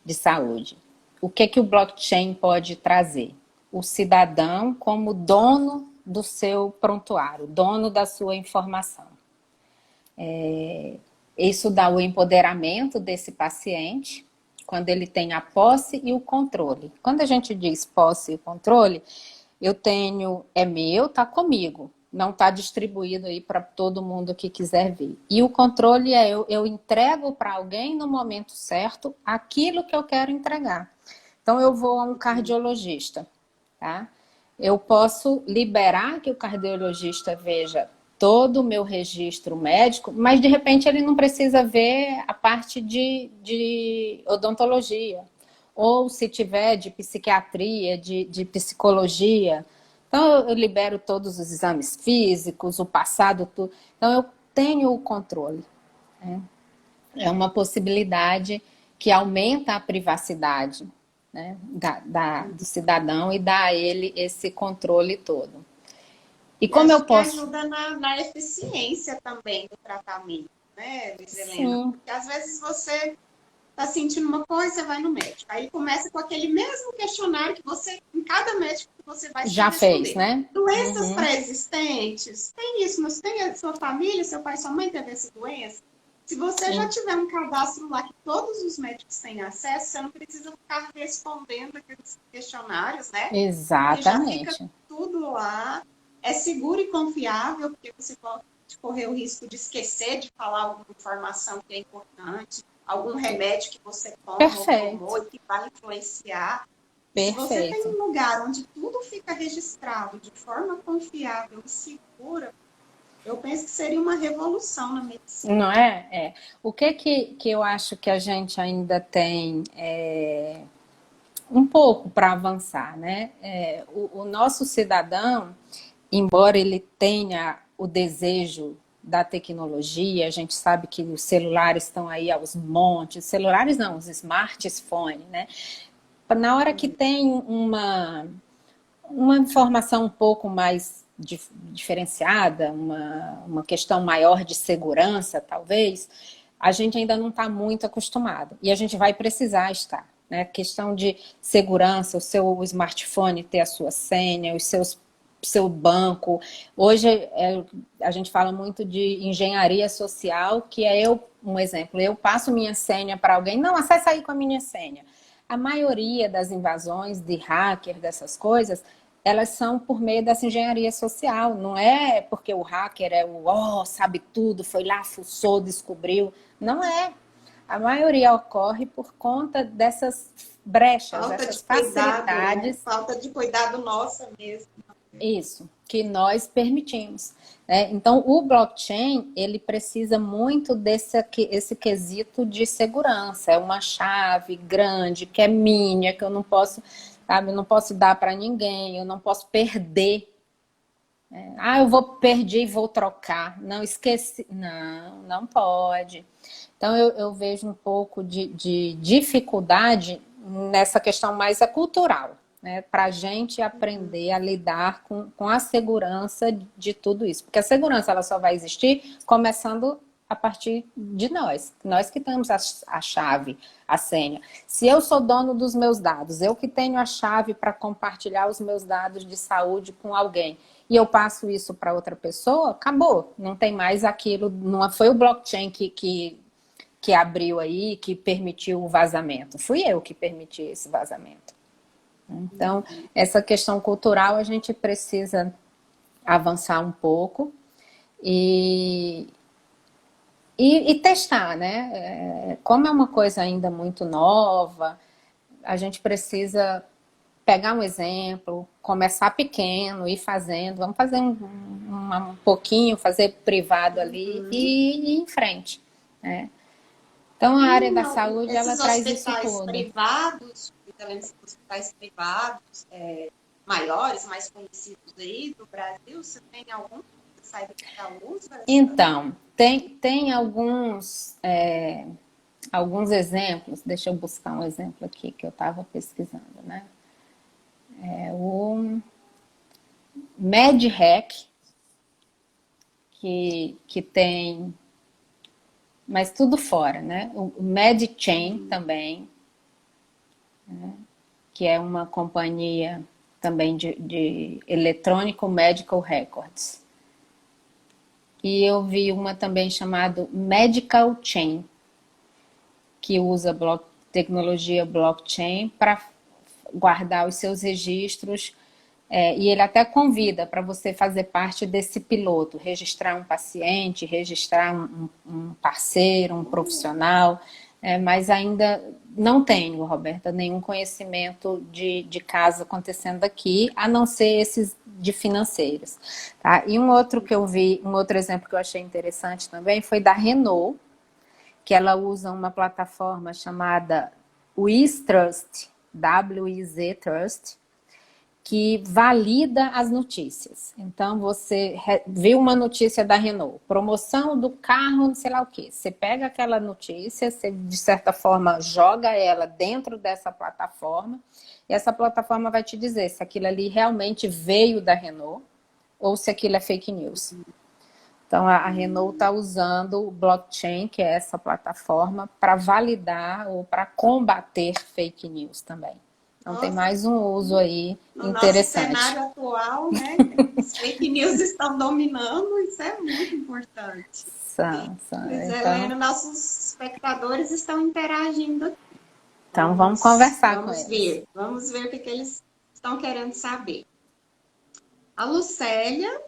de saúde. O que o blockchain pode trazer? O cidadão como dono do seu prontuário, dono da sua informação. Isso dá o empoderamento desse paciente, quando ele tem a posse e o controle. Quando a gente diz posse e controle, eu tenho, é meu, tá comigo, não tá distribuído aí para todo mundo que quiser ver. E o controle é eu entrego para alguém no momento certo aquilo que eu quero entregar. Então eu vou a um cardiologista, tá? Eu posso liberar que o cardiologista veja todo o meu registro médico, mas de repente ele não precisa ver a parte de odontologia, ou se tiver de psiquiatria, de psicologia. Então eu libero todos os exames físicos, o passado, tudo. Então eu tenho o controle. Né? É uma possibilidade que aumenta a privacidade, né, do cidadão e dá a ele esse controle todo. E como eu posso... Que ajuda na eficiência também do tratamento, né, Luiz Helena? Sim. Porque às vezes você está sentindo uma coisa, você vai no médico. Aí ele começa com aquele mesmo questionário que você, em cada médico que você vai já fez, né? Doenças pré-existentes, tem isso, mas tem a sua família, seu pai, sua mãe teve essa doença? Se você já tiver um cadastro lá que todos os médicos têm acesso, você não precisa ficar respondendo aqueles questionários, né? Exatamente. Porque já fica tudo lá. É seguro e confiável, porque você pode correr o risco de esquecer de falar alguma informação que é importante. algum remédio que você toma ou Perfeito. tomou e que vai influenciar. Se você tem Perfeito. um lugar onde tudo fica registrado de forma confiável e segura, eu penso que seria uma revolução na medicina. Não é? É. O que eu acho que a gente ainda tem um pouco para avançar, né? O nosso cidadão, embora ele tenha o desejo da tecnologia, a gente sabe que os celulares estão aí aos montes, celulares não, os smartphones, né? Na hora que tem uma informação um pouco mais diferenciada, uma questão maior de segurança, talvez, a gente ainda não está muito acostumado. E a gente vai precisar estar. Né? Questão de segurança, o seu smartphone ter a sua senha, seu banco. Hoje a gente fala muito de engenharia social, que é um exemplo, eu passo minha senha para alguém, não, acessa aí com a minha senha. A maioria das invasões de hacker, dessas coisas, elas são por meio dessa engenharia social. Não é porque o hacker sabe tudo, foi lá, fuçou, descobriu. Não é. A maioria ocorre por conta dessas brechas, dessas facilidades. Né? Falta de cuidado nossa mesmo. Isso, que nós permitimos. Né? Então, o blockchain, ele precisa muito esse quesito de segurança. É uma chave grande, que é minha, que eu não posso, sabe, eu não posso dar para ninguém, eu não posso perder. Eu perdi e vou trocar. Não, esqueci. Não, não pode. Então, eu vejo um pouco de dificuldade nessa questão mais cultural. Né, para a gente aprender a lidar com a segurança de tudo isso. Porque a segurança ela só vai existir começando a partir de nós que temos a chave, a senha. Se eu sou dono dos meus dados, eu que tenho a chave para compartilhar os meus dados de saúde com alguém, e eu passo isso para outra pessoa, acabou. Não tem mais aquilo, não foi o blockchain que abriu aí, que permitiu o vazamento. Fui eu que permiti esse vazamento. Então, essa questão cultural a gente precisa avançar um pouco e testar, né? Como é uma coisa ainda muito nova, a gente precisa pegar um exemplo, começar pequeno, ir fazendo, vamos fazer um pouquinho, fazer privado ali e ir em frente, né? Então, a área da saúde, ela traz isso tudo. Hospitais privados maiores, mais conhecidos aí do Brasil, você tem algum que você saiba que já usa? Então, tem alguns exemplos, deixa eu buscar um exemplo aqui que eu estava pesquisando, né? O MedHack, que tem, mas tudo fora, né? O MedChain também, né? Que é uma companhia também de eletrônico Medical Records. E eu vi uma também chamada Medical Chain, que usa tecnologia blockchain para guardar os seus registros. E ele até convida para você fazer parte desse piloto, registrar um paciente, registrar um parceiro, um profissional, mas ainda não tenho, Roberta, nenhum conhecimento de caso acontecendo aqui, a não ser esses de financeiros. Tá? E um outro que eu vi, um outro exemplo que eu achei interessante também foi da Renault, que ela usa uma plataforma chamada WizTrust, W-I-Z Trust, que valida as notícias. Então, você viu uma notícia da Renault, promoção do carro, não sei lá o quê. Você pega aquela notícia, você, de certa forma, joga ela dentro dessa plataforma, e essa plataforma vai te dizer se aquilo ali realmente veio da Renault ou se aquilo é fake news. Então, a Renault está usando o blockchain, que é essa plataforma, para validar ou para combater fake news também. Então, tem mais um uso aí interessante. No nosso cenário atual, né? As fake news estão dominando, isso é muito importante. Helena, nossos espectadores estão interagindo aqui. Então, vamos conversar com eles. Vamos ver o que eles estão querendo saber. A Lucélia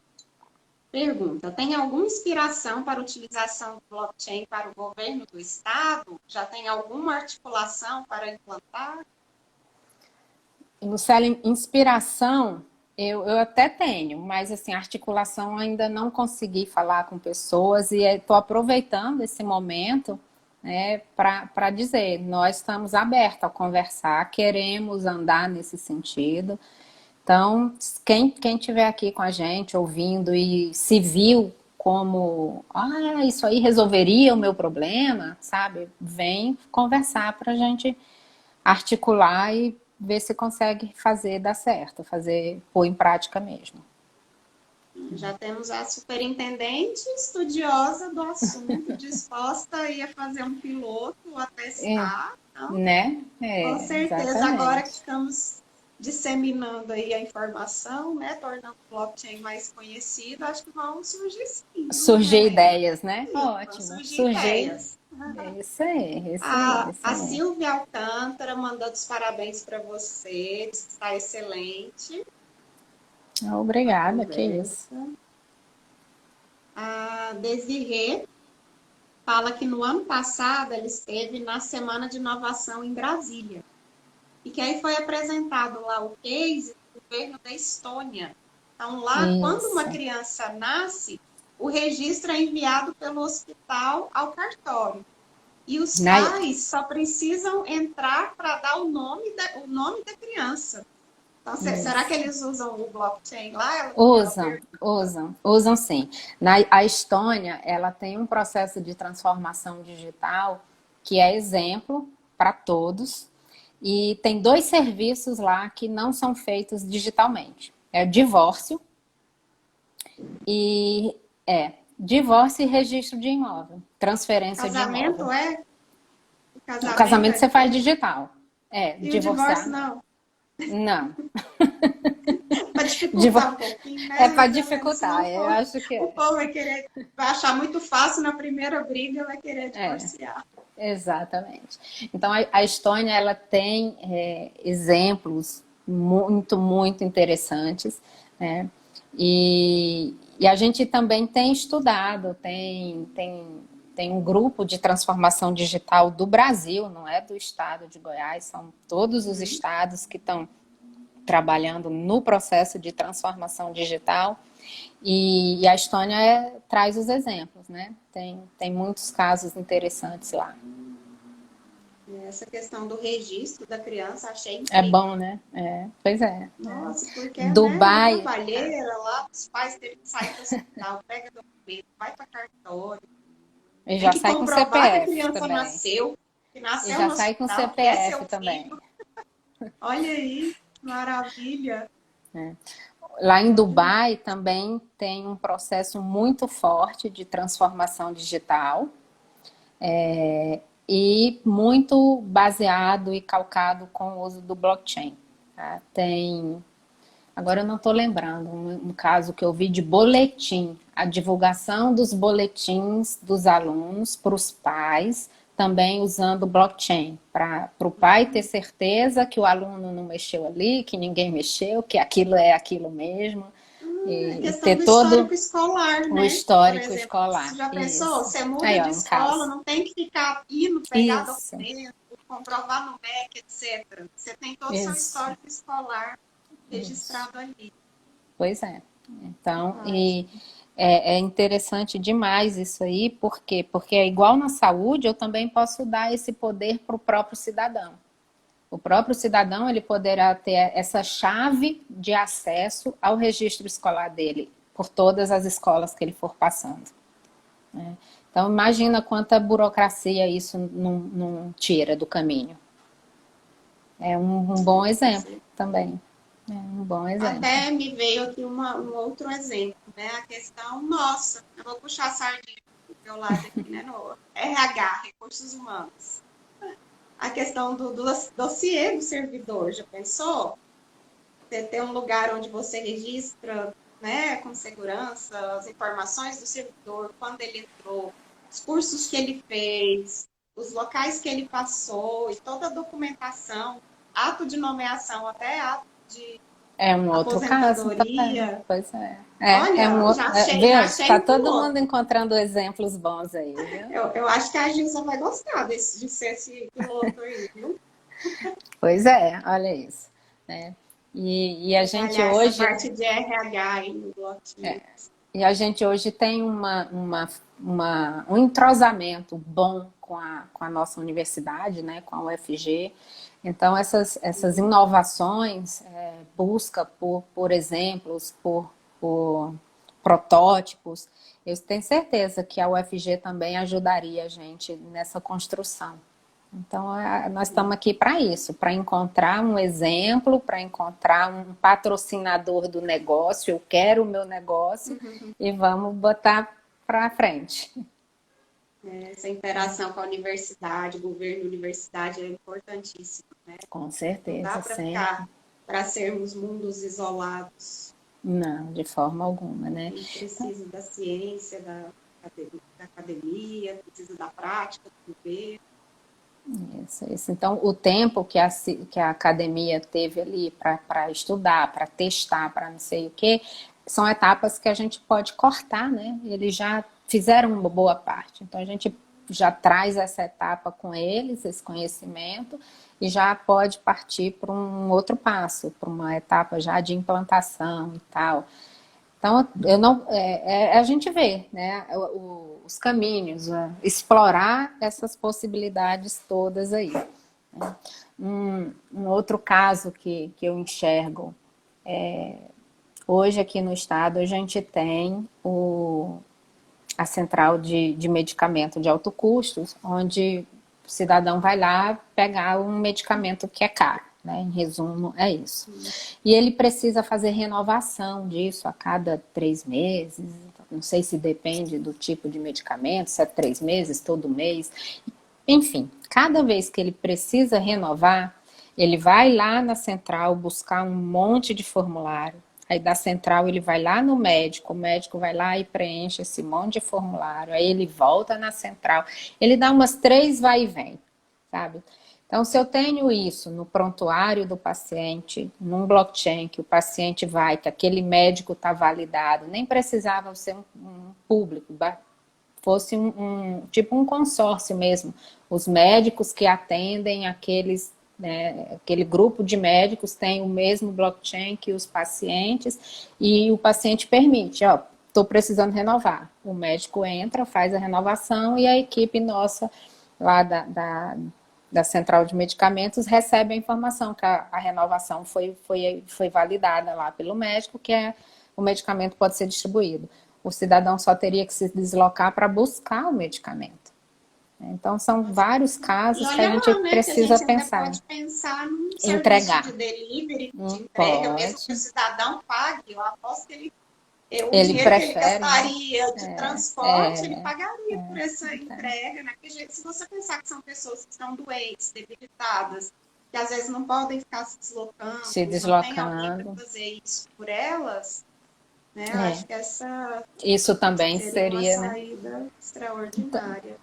Pergunta: tem alguma inspiração para a utilização do blockchain para o governo do estado? Já tem alguma articulação para implantar? Lucélia, inspiração, eu até tenho, mas assim, articulação ainda não consegui falar com pessoas e estou aproveitando esse momento, né, para dizer, nós estamos abertos a conversar, queremos andar nesse sentido. Então, quem estiver aqui com a gente, ouvindo e se viu como, isso aí resolveria o meu problema, sabe? Vem conversar para a gente articular e ver se consegue fazer dar certo, fazer pôr em prática mesmo. Já temos a superintendente estudiosa do assunto, disposta aí a fazer um piloto, a É, testar. Então, né? com É, certeza, agora que exatamente. estamos disseminando aí a informação, né, tornando o blockchain mais conhecido, acho que vão surgir sim, viu, Surgir Helena? ideias, né? Sim, vão Ótimo. surgir Surgir. ideias. É isso aí, é isso aí, é A, isso a aí. Silvia Alcântara mandando os parabéns para você, diz que está excelente a Obrigada, que isso. conversa. A Desirê fala que no ano passado ela esteve na Semana de Inovação em Brasília. E que aí foi apresentado lá o case do governo da Estônia. Então, lá, quando uma Isso. criança nasce, o registro é enviado pelo hospital ao cartório. E os Né? pais só precisam entrar para dar o nome da criança. Então, será que Isso. eles usam o blockchain lá? Ela Usam sim. A Estônia, ela tem um processo de transformação digital que é exemplo para todos. E tem dois serviços lá que não são feitos digitalmente. É o e divórcio e registro de imóvel, transferência de casamento imóvel. é? O O casamento casamento é você faz diferente? digital. E o divórcio Divorciar não. não? Não. Para dificultar Divor... um pouquinho, É né, para Helena? dificultar, Senão eu acho que o é. povo vai querer, vai achar muito fácil na primeira briga, vai querer É. divorciar. Exatamente. Então, a Estônia ela tem exemplos muito interessantes, né? E a gente também tem estudado, tem um grupo de transformação digital do Brasil, não é do estado de Goiás, são todos os Uhum. estados que estão trabalhando no processo de transformação digital. E a Estônia traz os exemplos, né? Tem muitos casos interessantes lá. Essa questão do registro da criança, achei É incrível. bom, né? Pois é. Nossa, porque né, uma Dubai, trabalheira lá, os pais terem que sair do hospital, pega documento, vai para cartório, e tem já que sai com comprovar que a CPF criança também. nasceu, que E nasceu já no sai com hospital, que é seu CPF também. filho. Olha aí, maravilha. Lá em Bom demais. Dubai também tem um processo muito forte de transformação digital e muito baseado e calcado com o uso do blockchain. Tá? Agora eu não estou lembrando um caso que eu vi de boletim, a divulgação dos boletins dos alunos para os pais, também usando blockchain, para o pai ter certeza que o aluno não mexeu ali, que ninguém mexeu, que aquilo é aquilo mesmo, É e questão ter do todo histórico escolar, o né? Por histórico exemplo, você escolar. já pensou? Isso. Você muda Aí, de ó, um escola, caso. não tem que ficar indo pegar Isso, documento, comprovar no MEC, etc. Você tem todo o seu isso, histórico escolar isso. registrado ali. Pois é. Então, Fantástico. é interessante demais isso aí, por quê? Porque é igual na saúde, eu também posso dar esse poder para o próprio cidadão. O próprio cidadão, ele poderá ter essa chave de acesso ao registro escolar dele, por todas as escolas que ele for passando. Né? Então, imagina quanta burocracia isso não tira do caminho. É um bom exemplo também. É um bom exemplo. Até me veio aqui um outro exemplo, né? A questão nossa. Eu vou puxar a sardinha do meu lado aqui, né? No RH, Recursos Humanos. A questão do dossiê do servidor, já pensou? Você ter um lugar onde você registra, né, com segurança, as informações do servidor, quando ele entrou, os cursos que ele fez, os locais que ele passou e toda a documentação, ato de nomeação até ato de É um outro caso também. Aposentadoria. Pois é. É um Olha, outro. já Viu? achei Está um todo outro. mundo encontrando exemplos bons aí, viu? Eu acho que a Gilza vai gostar de ser esse piloto aí, viu? Pois é, olha isso. Né? E a gente Trabalhar essa hoje. parte de RH aí no blockchain. E a gente hoje tem um entrosamento bom com a nossa universidade, né, com a UFG. Então, essas inovações, busca por exemplos, por protótipos, eu tenho certeza que a UFG também ajudaria a gente nessa construção. Então, nós estamos aqui para isso, para encontrar um exemplo, para encontrar um patrocinador do negócio. Eu quero o meu negócio e vamos botar para frente. Essa interação com a universidade, governo e universidade é importantíssima, né? Com Não dá certeza, para sempre. ficar, para sermos mundos isolados. Não, de forma alguma, A né? gente precisa da ciência, da academia, precisa da prática, do governo. Isso. Então, o tempo que a academia teve ali para estudar, para testar, para não sei o quê, são etapas que a gente pode cortar, né? Eles já fizeram uma boa parte. Então, a gente já traz essa etapa com eles, esse conhecimento, e já pode partir para um outro passo, para uma etapa já de implantação e tal. Então, eu não, a gente vê, né, os caminhos, explorar essas possibilidades todas aí. Né? Um outro caso que eu enxergo, hoje aqui no estado a gente tem a central de medicamento de alto custo, onde o cidadão vai lá pegar um medicamento que é caro. Né? Em resumo, é isso. E ele precisa fazer renovação disso a cada 3 meses. Não sei se depende do tipo de medicamento, se é 3 meses, todo mês. Enfim, cada vez que ele precisa renovar, ele vai lá na central buscar um monte de formulário. Aí da central ele vai lá no médico, o médico vai lá e preenche esse monte de formulário. Aí ele volta na central. Ele dá umas 3 vai e vem, sabe? Então, se eu tenho isso no prontuário do paciente, num blockchain, que o paciente vai, que aquele médico está validado, nem precisava ser um público, fosse tipo um consórcio mesmo. Os médicos que atendem aqueles, né, aquele grupo de médicos tem o mesmo blockchain que os pacientes e o paciente permite, ó, estou precisando renovar. O médico entra, faz a renovação e a equipe nossa lá da central de medicamentos recebe a informação que a renovação foi validada lá pelo médico, que o medicamento pode ser distribuído. O cidadão só teria que se deslocar para buscar o medicamento. Então, são vários casos que a gente Lá, né, que a precisa gente ainda pensar. pode pensar num serviço de Entregar. delivery, de entrega, mesmo que o Pode. cidadão pague. Eu aposto que o Ele dinheiro que ele prefere, né? gastaria de transporte, ele pagaria por essa entrega, né? Porque se você pensar que são pessoas que estão doentes, debilitadas, que às vezes não podem ficar se deslocando, Se não tem alguém para deslocando. fazer isso por elas, né? Eu É. acho que essa Isso também seria uma seria, né? saída extraordinária.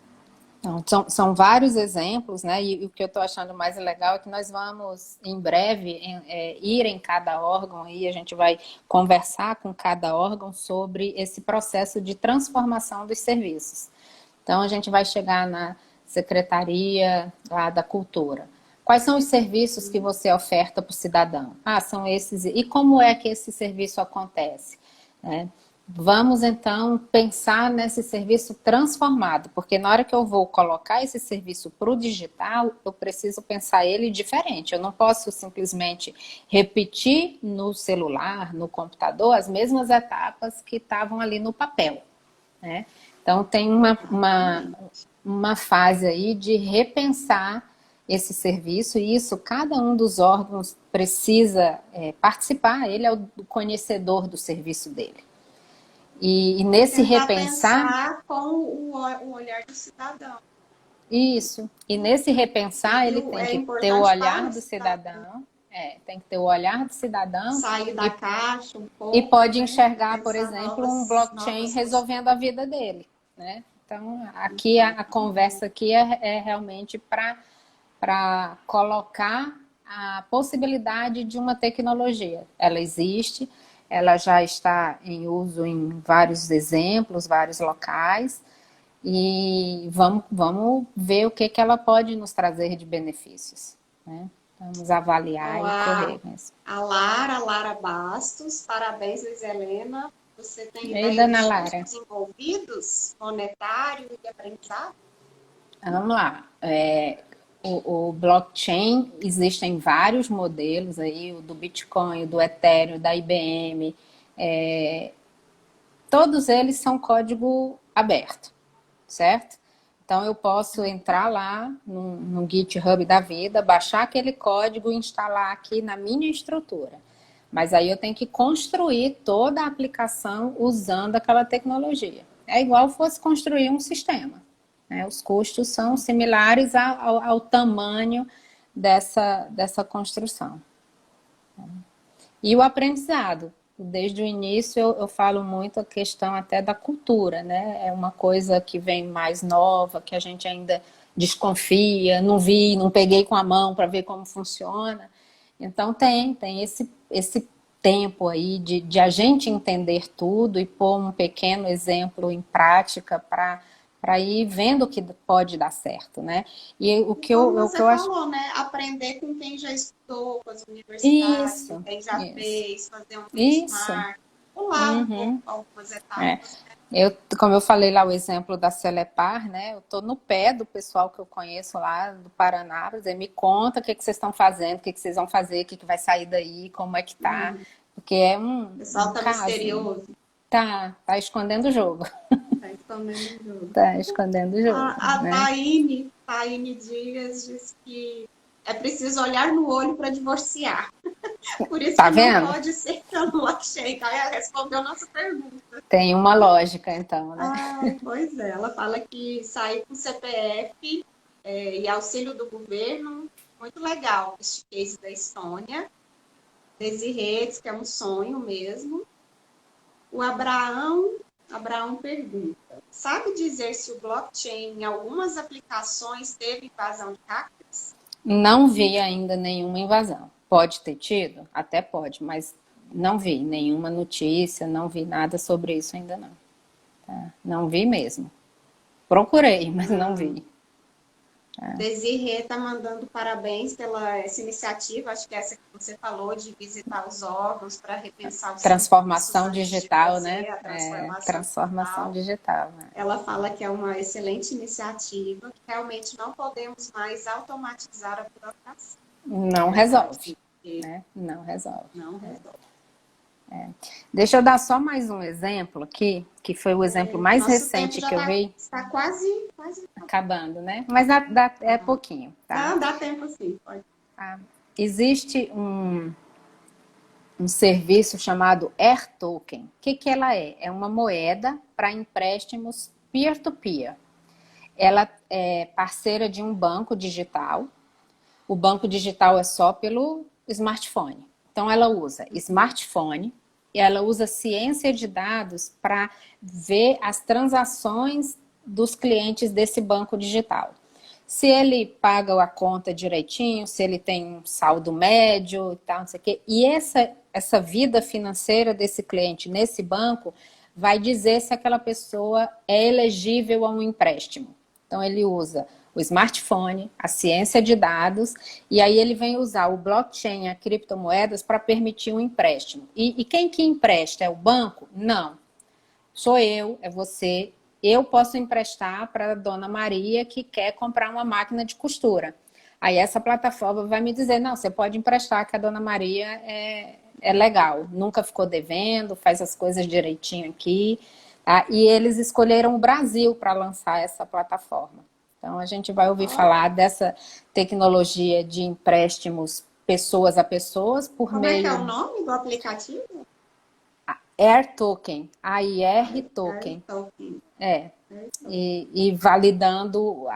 Então, são vários exemplos, né? E o que eu estou achando mais legal é que nós vamos, em breve, ir em cada órgão e a gente vai conversar com cada órgão sobre esse processo de transformação dos serviços. Então, a gente vai chegar na Secretaria lá da Cultura. Quais são os serviços que você oferta para o cidadão? Ah, são esses. E como é que esse serviço acontece? Né? Vamos, então, pensar nesse serviço transformado, porque na hora que eu vou colocar esse serviço para o digital, eu preciso pensar ele diferente. Eu não posso simplesmente repetir no celular, no computador, as mesmas etapas que estavam ali no papel. Né? Então, tem uma fase aí de repensar esse serviço, e isso cada um dos órgãos precisa participar, ele é o conhecedor do serviço dele. E nesse Tentar repensar... pensar com o olhar do cidadão. Isso. E nesse repensar, ele tem É que ter o importante para olhar o do cidadão cidadão, tem que ter o olhar do cidadão sair da caixa um e pouco, pode né? enxergar, por Pensar exemplo, um blockchain novas resolvendo a possibilidades. vida dele, né? Então, aqui a conversa aqui é realmente para colocar a possibilidade de uma tecnologia. Ela existe, ela já está em uso em vários exemplos, vários locais, e vamos ver o que ela pode nos trazer de benefícios, né? Vamos avaliar Então, e correr mesmo. a Lara Bastos, parabéns, Luiz Helena. Você tem Ei, ideia dona dos Lara, custos envolvidos, monetário e de aprendizado? vamos lá. O blockchain, existem vários modelos aí, o do Bitcoin, o do Ethereum, da IBM, todos eles são código aberto, certo? Então eu posso entrar lá no GitHub da vida, baixar aquele código e instalar aqui na minha estrutura. Mas aí eu tenho que construir toda a aplicação usando aquela tecnologia. É igual fosse construir um sistema, né? Os custos são similares ao tamanho dessa construção. E o aprendizado. Desde o início eu falo muito a questão até da cultura, né? É uma coisa que vem mais nova, que a gente ainda desconfia, não vi, não peguei com a mão para ver como funciona. Então tem esse tempo aí de a gente entender tudo e pôr um pequeno exemplo em prática para ir vendo que pode dar certo, né? E o que Como o você que eu acho. falou, né? Aprender com quem já estudou, com as universidades, com Isso, quem já isso, fez, fazer um isso. benchmark, pular um pouco Uhum. algumas É. etapas. Como eu falei lá, o exemplo da Celepar, né? Eu tô no pé do pessoal que eu conheço lá do Paraná, para dizer, me conta o que vocês estão fazendo, o que vocês vão fazer, o que vai sair daí, como é que tá. Porque é O um pessoal tá caso, né? misterioso, Tá escondendo o jogo. tá escondendo o jogo. Tá escondendo o jogo, A né? Taine Dias diz que é preciso olhar no olho para divorciar. Por isso Tá que não vendo? pode ser pelo blockchain. Então, ela respondeu a nossa pergunta. Tem uma lógica, então, né? Ai, pois é. Ela fala que sair com CPF e auxílio do governo, muito legal. Este case da Estônia. Desirê diz que é um sonho mesmo. O Abraão pergunta, sabe dizer se o blockchain em algumas aplicações teve invasão de hackers? Não vi ainda nenhuma invasão. Pode ter tido? Até pode, mas não vi nenhuma notícia, não vi nada sobre isso ainda não. Tá? Não vi mesmo. Procurei, mas não vi. Desirê está mandando parabéns pela essa iniciativa, acho que essa que você falou, de visitar os órgãos para repensar os Transformação serviços antes de digital, fazer né? a Transformação transformação digital. Né? Ela fala que é uma excelente iniciativa, que realmente não podemos mais automatizar a burocracia. Não resolve. Né? Não resolve. Não resolve. Deixa eu dar só mais um exemplo aqui, que foi o exemplo mais Nosso recente tempo que eu vi. está quase Acabando, né? Mas é pouquinho, tá? Não, dá tempo sim, pode. Existe um serviço chamado AirToken. O que ela é? É uma moeda para empréstimos peer-to-peer. Ela é parceira de um banco digital. O banco digital é só pelo smartphone. Então, ela usa smartphone e ela usa ciência de dados para ver as transações dos clientes desse banco digital. Se ele paga a conta direitinho, se ele tem um saldo médio e tal, não sei o quê. E essa vida financeira desse cliente nesse banco vai dizer se aquela pessoa é elegível a um empréstimo. Então, ele usa o smartphone, a ciência de dados, e aí ele vem usar o blockchain, a criptomoedas, para permitir um empréstimo. E quem que empresta? É o banco? Não. Sou eu, é você. Eu posso emprestar para a dona Maria que quer comprar uma máquina de costura. Aí essa plataforma vai me dizer, não, você pode emprestar que a dona Maria é legal, nunca ficou devendo, faz as coisas direitinho aqui. Tá? E eles escolheram o Brasil para lançar essa plataforma. Então, a gente vai ouvir falar dessa tecnologia de empréstimos pessoas a pessoas por Como meio... é que é o nome do aplicativo? AirToken, AIR Token. E validando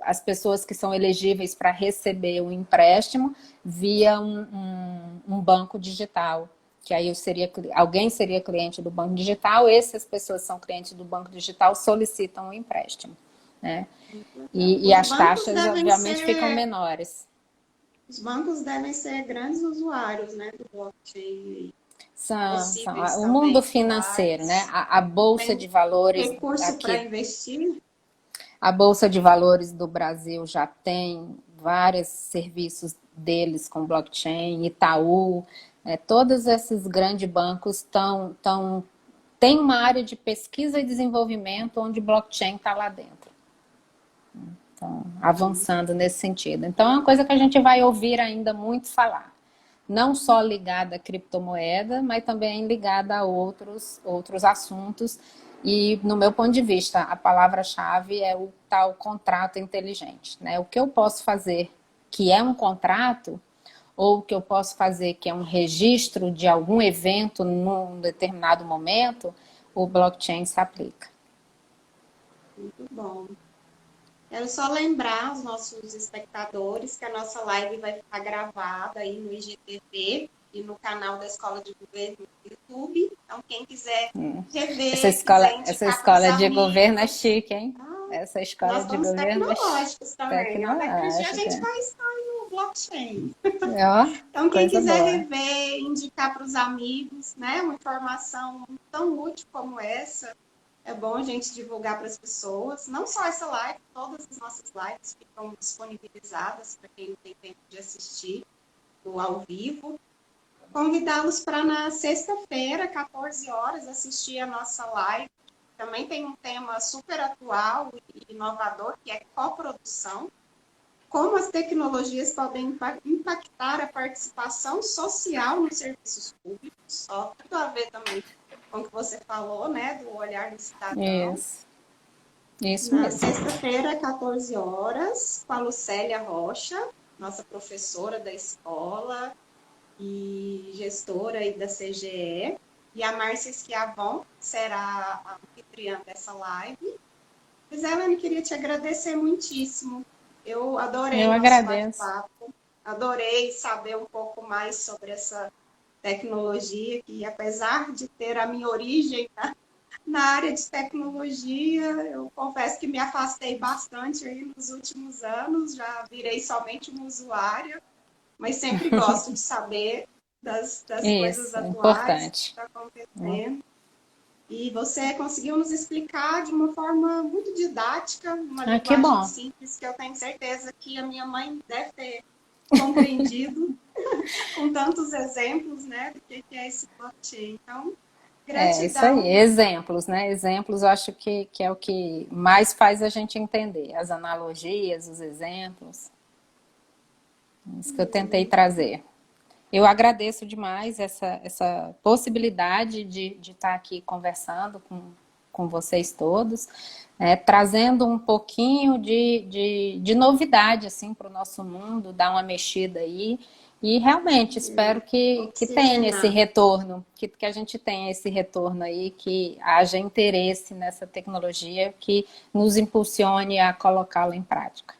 as pessoas que são elegíveis para receber o empréstimo via um banco digital. Que aí alguém seria cliente do banco digital, essas pessoas são clientes do banco digital, solicitam o empréstimo. Né? E as taxas, obviamente, ficam menores. Os bancos devem ser grandes usuários, né, do blockchain, São possíveis o mundo também financeiro, né? usuários. A Bolsa de Tem Valores recurso para aqui, investir? a Bolsa de Valores do Brasil já tem vários serviços deles com blockchain, Itaú, todos esses grandes bancos tem uma área de pesquisa e desenvolvimento onde blockchain está lá dentro. Então, avançando nesse sentido. Então, é uma coisa que a gente vai ouvir ainda muito falar. Não só ligada à criptomoeda, mas também ligada a outros assuntos. E, no meu ponto de vista, a palavra-chave é o tal contrato inteligente, né? O que eu posso fazer que é um contrato, ou o que eu posso fazer que é um registro de algum evento num determinado momento, o blockchain se aplica. Muito bom. Quero só lembrar os nossos espectadores que a nossa live vai ficar gravada aí no IGTV e no canal da Escola de Governo no YouTube. Então, quem quiser rever, quiser Essa indicar para os escola de governo é amigos. chique, hein? Essa escola Nós de somos governo é tecnológicos também. Até que um dia a gente tecnológica. vai estar no blockchain. Ó, Então, quem coisa quiser boa. rever, indicar para os amigos, né? Uma informação tão útil como essa, é bom a gente divulgar para as pessoas. Não só essa live, todas as nossas lives ficam disponibilizadas para quem não tem tempo de assistir o ao vivo. Convidá-los para na sexta-feira, 14 horas, assistir a nossa live. Também tem um tema super atual e inovador, que é coprodução. Como as tecnologias podem impactar a participação social nos serviços públicos, só tudo a ver também com o que você falou, né, do olhar do cidadão. Isso Na mesmo. sexta-feira, 14 horas, com a Lucélia Rocha, nossa professora da escola e gestora aí da CGE, e a Márcia Schiavon será a anfitriã dessa live. Mas, Ellen, eu queria te agradecer muitíssimo. Eu Eu adorei nosso agradeço. bate-papo, adorei saber um pouco mais sobre essa tecnologia, que apesar de ter a minha origem na área de tecnologia, eu confesso que me afastei bastante aí nos últimos anos, já virei somente uma usuária, mas sempre gosto de saber das coisas Isso, atuais, que importante. está acontecendo. E você conseguiu nos explicar de uma forma muito didática, uma Ah, que linguagem bom. simples, que eu tenho certeza que a minha mãe deve ter compreendido, com tantos exemplos, né, do que é esse blockchain. Então, É isso aí, gratidão. exemplos, né? Exemplos eu acho que é o que mais faz a gente entender. As analogias, os exemplos. Isso que eu tentei trazer. Eu agradeço demais essa possibilidade de estar aqui conversando com vocês todos, trazendo um pouquinho de novidade assim, para o nosso mundo, dar uma mexida aí. E realmente espero que tenha esse Oxigenar. retorno, que a gente tenha esse retorno aí, que haja interesse nessa tecnologia que nos impulsione a colocá-la em prática.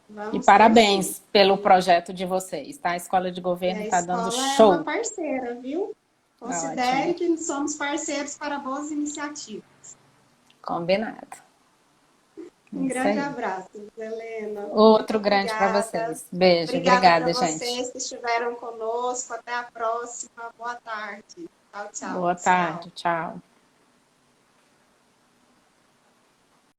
E Vamos torcer. parabéns pelo projeto de vocês, tá? A Escola de E Governo a está dando escola é uma show. parceira, viu? Ótimo. Considere que somos parceiros para boas iniciativas. Combinado. Um Isso grande aí. abraço, Helena. Muito Outro grande para obrigada. vocês. Beijo. Obrigada para Obrigada, gente. vocês que estiveram conosco. Até a próxima. Boa tarde. Tchau, tchau, Boa pessoal. tarde. Tchau.